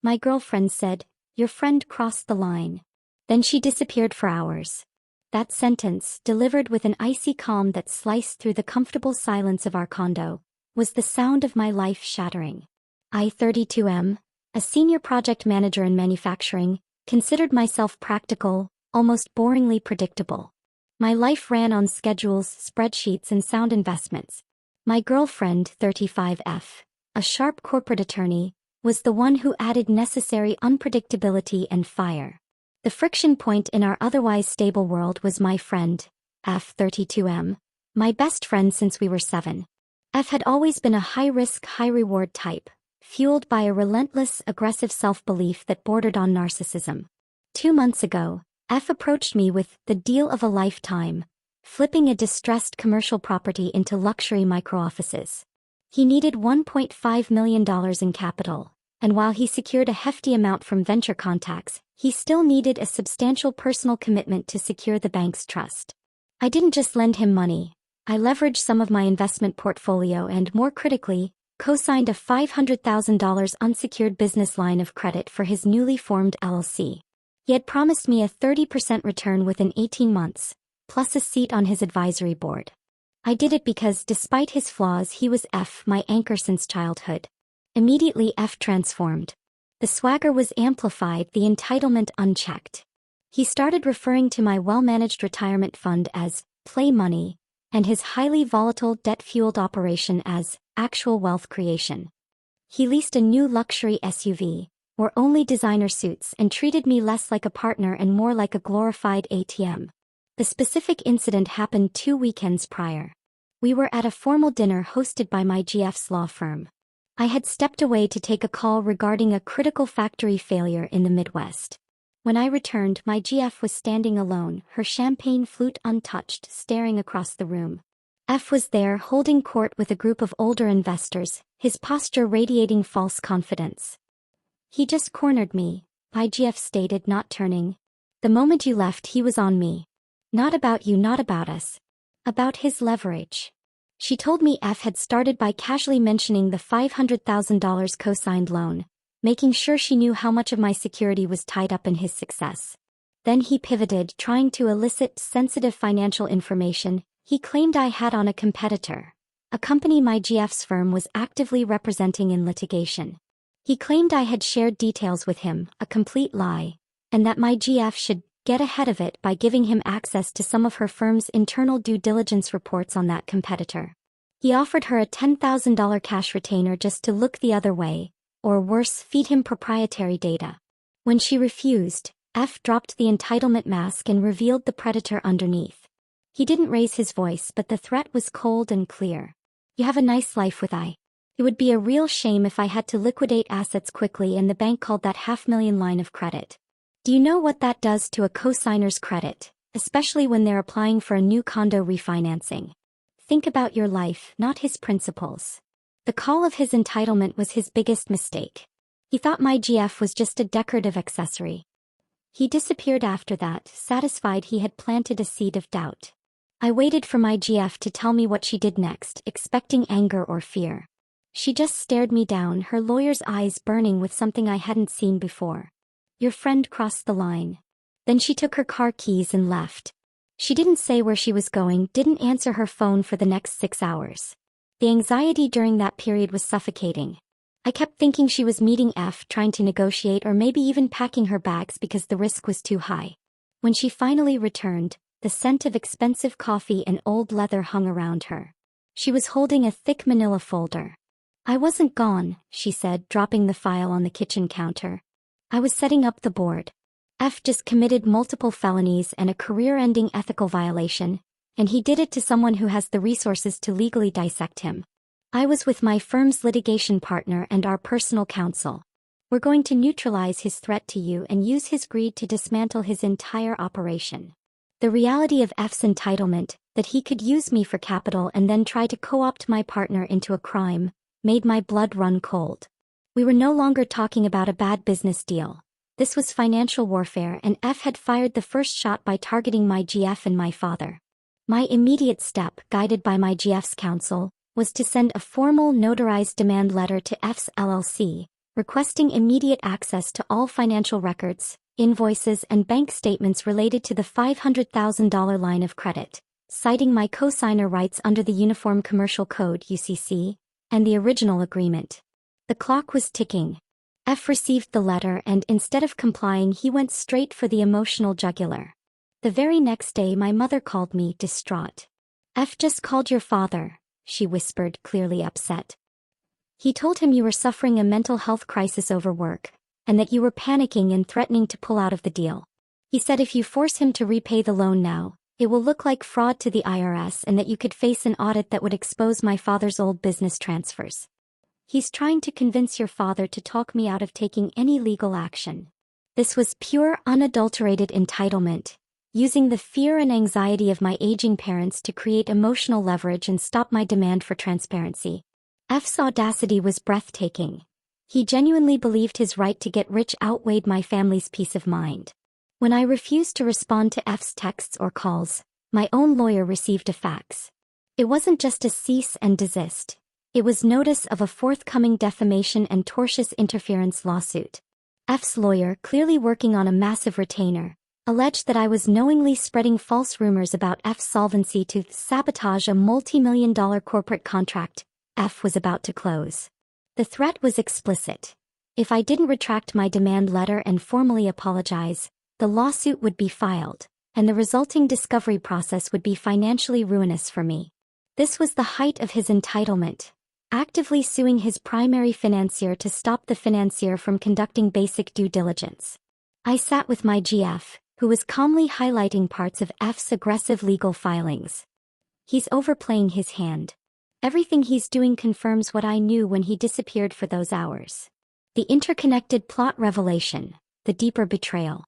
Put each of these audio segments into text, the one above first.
My girlfriend said, "Your friend crossed the line." Then she disappeared for hours. That sentence, delivered with an icy calm that sliced through the comfortable silence of our condo, was the sound of my life shattering. I, 32M, a senior project manager in manufacturing, considered myself practical, almost boringly predictable. My life ran on schedules, spreadsheets, and sound investments. My girlfriend, 35F, a sharp corporate attorney, was the one who added necessary unpredictability and fire. The friction point in our otherwise stable world was my friend, F, 32M, my best friend since we were 7. F had always been a high-risk, high-reward type, fueled by a relentless, aggressive self-belief that bordered on narcissism. 2 months ago, F approached me with the deal of a lifetime, flipping a distressed commercial property into luxury micro-offices. He needed $1.5 million in capital, and while he secured a hefty amount from venture contacts, he still needed a substantial personal commitment to secure the bank's trust. I didn't just lend him money. I leveraged some of my investment portfolio and, more critically, co-signed a $500,000 unsecured business line of credit for his newly formed LLC. He had promised me a 30% return within 18 months, plus a seat on his advisory board. I did it because, despite his flaws, he was F, my anchor since childhood. Immediately, F transformed. The swagger was amplified, the entitlement unchecked. He started referring to my well-managed retirement fund as play money, and his highly volatile debt-fueled operation as actual wealth creation. He leased a new luxury SUV, wore only designer suits, and treated me less like a partner and more like a glorified ATM. The specific incident happened 2 weekends prior. We were at a formal dinner hosted by my GF's law firm. I had stepped away to take a call regarding a critical factory failure in the Midwest. When I returned, my GF was standing alone, her champagne flute untouched, staring across the room. F was there, holding court with a group of older investors, his posture radiating false confidence. "He just cornered me," my GF stated, not turning. "The moment you left, he was on me. Not about you, not about us. About his leverage." She told me F had started by casually mentioning the $500,000 co-signed loan, making sure she knew how much of my security was tied up in his success. Then he pivoted, trying to elicit sensitive financial information he claimed I had on a competitor, a company my GF's firm was actively representing in litigation. He claimed I had shared details with him, a complete lie, and that my GF should get ahead of it by giving him access to some of her firm's internal due diligence reports on that competitor. He offered her a $10,000 cash retainer just to look the other way, or worse, feed him proprietary data. When she refused, F dropped the entitlement mask and revealed the predator underneath. He didn't raise his voice, but the threat was cold and clear. "You have a nice life with I. It would be a real shame if I had to liquidate assets quickly and the bank called that $500,000 line of credit. Do you know what that does to a co-signer's credit, especially when they're applying for a new condo refinancing? Think about your life, not his principles." The call of his entitlement was his biggest mistake. He thought my GF was just a decorative accessory. He disappeared after that, satisfied he had planted a seed of doubt. I waited for my GF to tell me what she did next, expecting anger or fear. She just stared me down, her lawyer's eyes burning with something I hadn't seen before. "Your friend crossed the line." Then she took her car keys and left. She didn't say where she was going, didn't answer her phone for the next 6 hours. The anxiety during that period was suffocating. I kept thinking she was meeting F, trying to negotiate, or maybe even packing her bags because the risk was too high. When she finally returned, the scent of expensive coffee and old leather hung around her. She was holding a thick manila folder. "I wasn't gone," she said, dropping the file on the kitchen counter. "I was setting up the board. F just committed multiple felonies and a career-ending ethical violation, and he did it to someone who has the resources to legally dissect him. I was with my firm's litigation partner and our personal counsel. We're going to neutralize his threat to you and use his greed to dismantle his entire operation." The reality of F's entitlement, that he could use me for capital and then try to co-opt my partner into a crime, made my blood run cold. We were no longer talking about a bad business deal. This was financial warfare, and F had fired the first shot by targeting my GF and my father. My immediate step, guided by my GF's counsel, was to send a formal notarized demand letter to F's LLC, requesting immediate access to all financial records, invoices and bank statements related to the $500,000 line of credit, citing my cosigner rights under the Uniform Commercial Code (UCC) and the original agreement. The clock was ticking. F received the letter and instead of complying he went straight for the emotional jugular. The very next day my mother called me, distraught. "F just called your father," she whispered, clearly upset. "He told him you were suffering a mental health crisis over work, and that you were panicking and threatening to pull out of the deal. He said if you force him to repay the loan now, it will look like fraud to the IRS and that you could face an audit that would expose my father's old business transfers. He's trying to convince your father to talk me out of taking any legal action." This was pure, unadulterated entitlement, using the fear and anxiety of my aging parents to create emotional leverage and stop my demand for transparency. F's audacity was breathtaking. He genuinely believed his right to get rich outweighed my family's peace of mind. When I refused to respond to F's texts or calls, my own lawyer received a fax. It wasn't just a cease and desist. It was notice of a forthcoming defamation and tortious interference lawsuit. F's lawyer, clearly working on a massive retainer, alleged that I was knowingly spreading false rumors about F's solvency to sabotage a multi-million-dollar corporate contract F was about to close. The threat was explicit. If I didn't retract my demand letter and formally apologize, the lawsuit would be filed, and the resulting discovery process would be financially ruinous for me. This was the height of his entitlement, actively suing his primary financier to stop the financier from conducting basic due diligence. I sat with my GF, who was calmly highlighting parts of F's aggressive legal filings. "He's overplaying his hand. Everything he's doing confirms what I knew when he disappeared for those hours. The interconnected plot revelation, the deeper betrayal.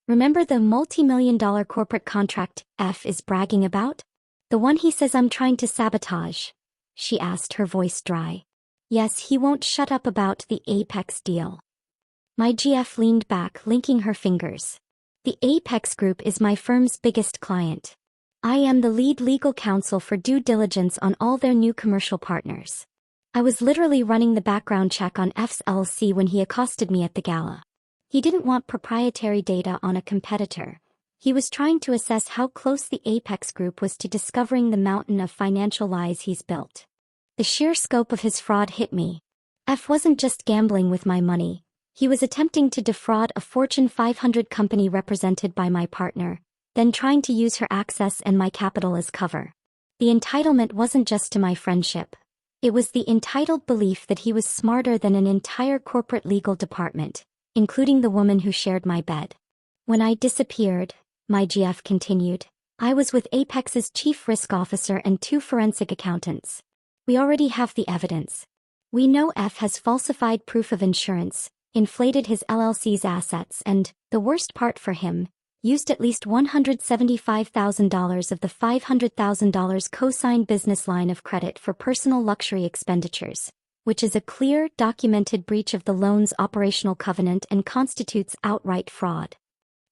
Remember the multi-million-dollar corporate contract F is bragging about? The one he says I'm trying to sabotage?" she asked, her voice dry. "Yes, he won't shut up about the Apex deal." My GF leaned back, linking her fingers. "The Apex Group is my firm's biggest client. I am the lead legal counsel for due diligence on all their new commercial partners. I was literally running the background check on F's LLC when he accosted me at the gala. He didn't want proprietary data on a competitor. He was trying to assess how close the Apex Group was to discovering the mountain of financial lies he's built. The sheer scope of his fraud hit me. F wasn't just gambling with my money. He was attempting to defraud a Fortune 500 company represented by my partner, then trying to use her access and my capital as cover. The entitlement wasn't just to my friendship. It was the entitled belief that he was smarter than an entire corporate legal department, including the woman who shared my bed. "When I disappeared," my GF continued, "I was with Apex's chief risk officer and 2 forensic accountants. We already have the evidence. We know F has falsified proof of insurance, inflated his LLC's assets and, the worst part for him, used at least $175,000 of the $500,000 co-signed business line of credit for personal luxury expenditures, which is a clear, documented breach of the loan's operational covenant and constitutes outright fraud."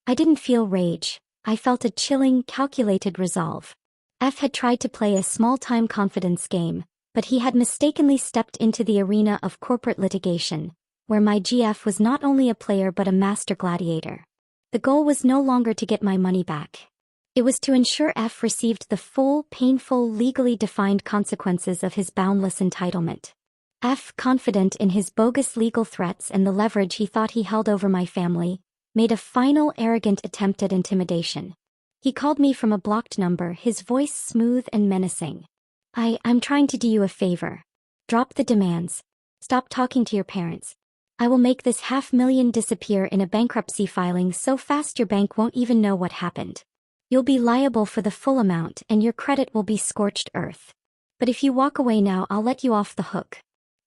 I didn't feel rage. I felt a chilling, calculated resolve. F had tried to play a small-time confidence game, but he had mistakenly stepped into the arena of corporate litigation, where my GF was not only a player but a master gladiator. The goal was no longer to get my money back. It was to ensure F received the full, painful, legally defined consequences of his boundless entitlement. F, confident in his bogus legal threats and the leverage he thought he held over my family, made a final arrogant attempt at intimidation. He called me from a blocked number, his voice smooth and menacing. I'm trying to do you a favor. Drop the demands. Stop talking to your parents. I will make this $500,000 disappear in a bankruptcy filing so fast your bank won't even know what happened. You'll be liable for the full amount and your credit will be scorched earth. But if you walk away now, I'll let you off the hook.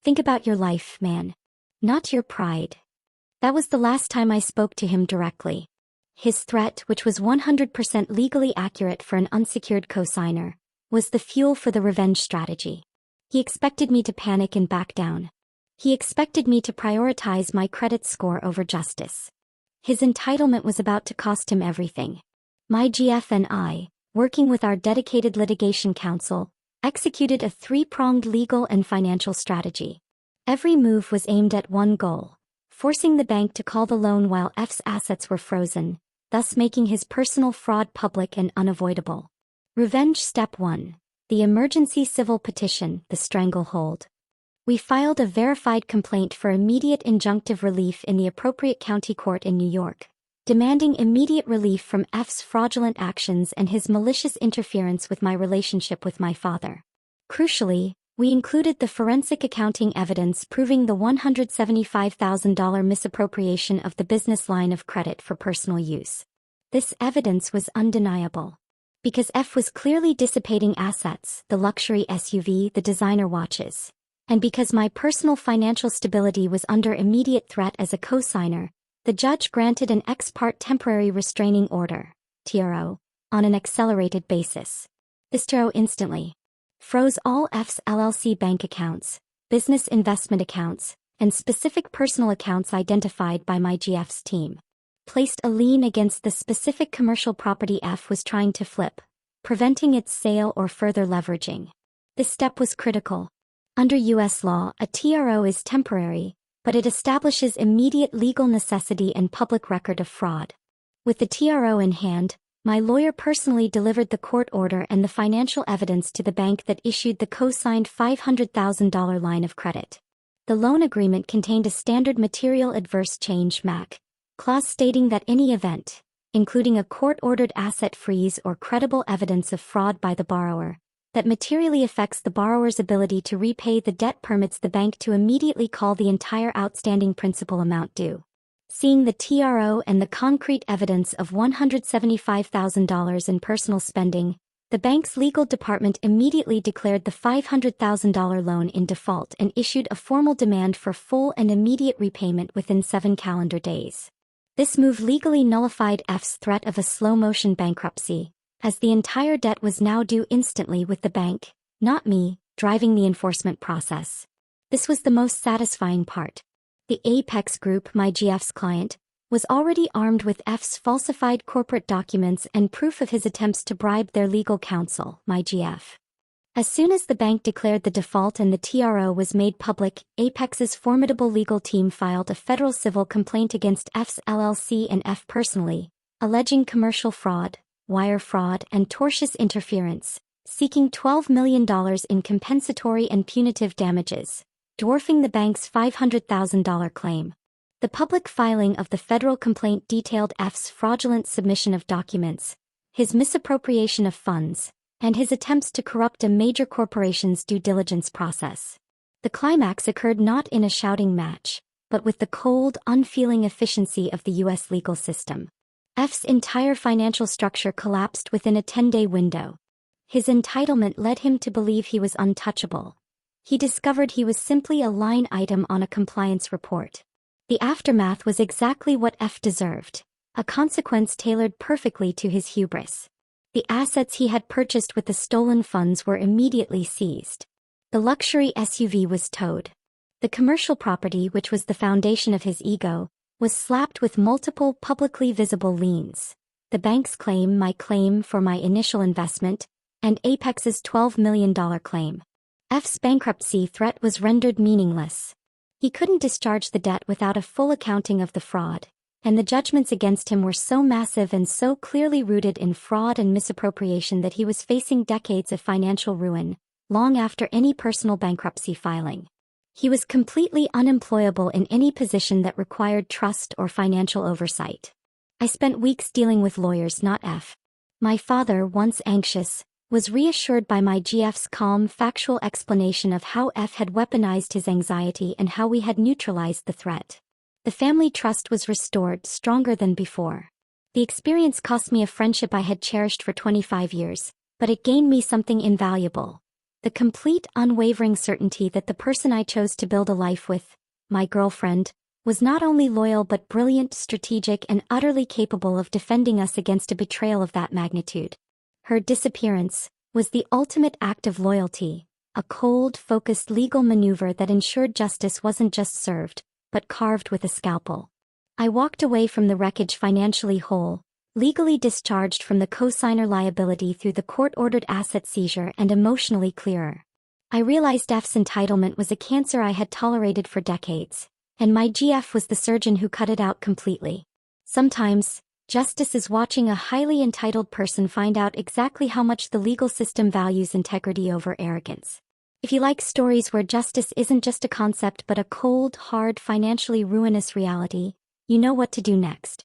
Think about your life, man. Not your pride." That was the last time I spoke to him directly. His threat, which was 100% legally accurate for an unsecured cosigner, was the fuel for the revenge strategy. He expected me to panic and back down. He expected me to prioritize my credit score over justice. His entitlement was about to cost him everything. My GF and I, working with our dedicated litigation counsel, executed a 3-pronged legal and financial strategy. Every move was aimed at one goal: forcing the bank to call the loan while F's assets were frozen, thus making his personal fraud public and unavoidable. Revenge Step 1. The Emergency Civil Petition, the Stranglehold. We filed a verified complaint for immediate injunctive relief in the appropriate county court in New York, demanding immediate relief from F's fraudulent actions and his malicious interference with my relationship with my father. Crucially, we included the forensic accounting evidence proving the $175,000 misappropriation of the business line of credit for personal use. This evidence was undeniable. Because F was clearly dissipating assets, the luxury SUV, the designer watches, and because my personal financial stability was under immediate threat as a co-signer, the judge granted an ex parte temporary restraining order, TRO, on an accelerated basis. This TRO instantly froze all F's LLC bank accounts, business investment accounts, and specific personal accounts identified by my GF's team, placed a lien against the specific commercial property F was trying to flip, preventing its sale or further leveraging. This step was critical. Under U.S. law, a TRO is temporary, but it establishes immediate legal necessity and public record of fraud. With the TRO in hand, my lawyer personally delivered the court order and the financial evidence to the bank that issued the co-signed $500,000 line of credit. The loan agreement contained a standard material adverse change MAC clause stating that any event, including a court-ordered asset freeze or credible evidence of fraud by the borrower, that materially affects the borrower's ability to repay the debt permits the bank to immediately call the entire outstanding principal amount due. Seeing the TRO and the concrete evidence of $175,000 in personal spending, the bank's legal department immediately declared the $500,000 loan in default and issued a formal demand for full and immediate repayment within 7 calendar days. This move legally nullified F's threat of a slow-motion bankruptcy, as the entire debt was now due instantly with the bank, not me, driving the enforcement process. This was the most satisfying part. The Apex Group, my GF's client, was already armed with F's falsified corporate documents and proof of his attempts to bribe their legal counsel, my GF. As soon as the bank declared the default and the TRO was made public, Apex's formidable legal team filed a federal civil complaint against F's LLC and F personally, alleging commercial fraud, wire fraud, and tortious interference, seeking $12 million in compensatory and punitive damages, dwarfing the bank's $500,000 claim. The public filing of the federal complaint detailed F's fraudulent submission of documents, his misappropriation of funds, and his attempts to corrupt a major corporation's due diligence process. The climax occurred not in a shouting match, but with the cold, unfeeling efficiency of the U.S. legal system. F's entire financial structure collapsed within a 10-day window. His entitlement led him to believe he was untouchable. He discovered he was simply a line item on a compliance report. The aftermath was exactly what F deserved, a consequence tailored perfectly to his hubris. The assets he had purchased with the stolen funds were immediately seized. The luxury SUV was towed. The commercial property, which was the foundation of his ego, was slapped with multiple publicly visible liens: the bank's claim, my claim for my initial investment, and Apex's $12 million claim. F's bankruptcy threat was rendered meaningless. He couldn't discharge the debt without a full accounting of the fraud, and the judgments against him were so massive and so clearly rooted in fraud and misappropriation that he was facing decades of financial ruin, long after any personal bankruptcy filing. He was completely unemployable in any position that required trust or financial oversight. I spent weeks dealing with lawyers, not F. My father, once anxious, was reassured by my GF's calm, factual explanation of how F had weaponized his anxiety and how we had neutralized the threat. The family trust was restored, stronger than before. The experience cost me a friendship I had cherished for 25 years, but it gained me something invaluable: the complete, unwavering certainty that the person I chose to build a life with, my girlfriend, was not only loyal but brilliant, strategic, and utterly capable of defending us against a betrayal of that magnitude. Her disappearance was the ultimate act of loyalty, a cold, focused legal maneuver that ensured justice wasn't just served, but carved with a scalpel. I walked away from the wreckage financially whole, legally discharged from the cosigner liability through the court-ordered asset seizure, and emotionally clearer. I realized F's entitlement was a cancer I had tolerated for decades, and my GF was the surgeon who cut it out completely. Sometimes, justice is watching a highly entitled person find out exactly how much the legal system values integrity over arrogance. If you like stories where justice isn't just a concept but a cold, hard, financially ruinous reality, you know what to do next.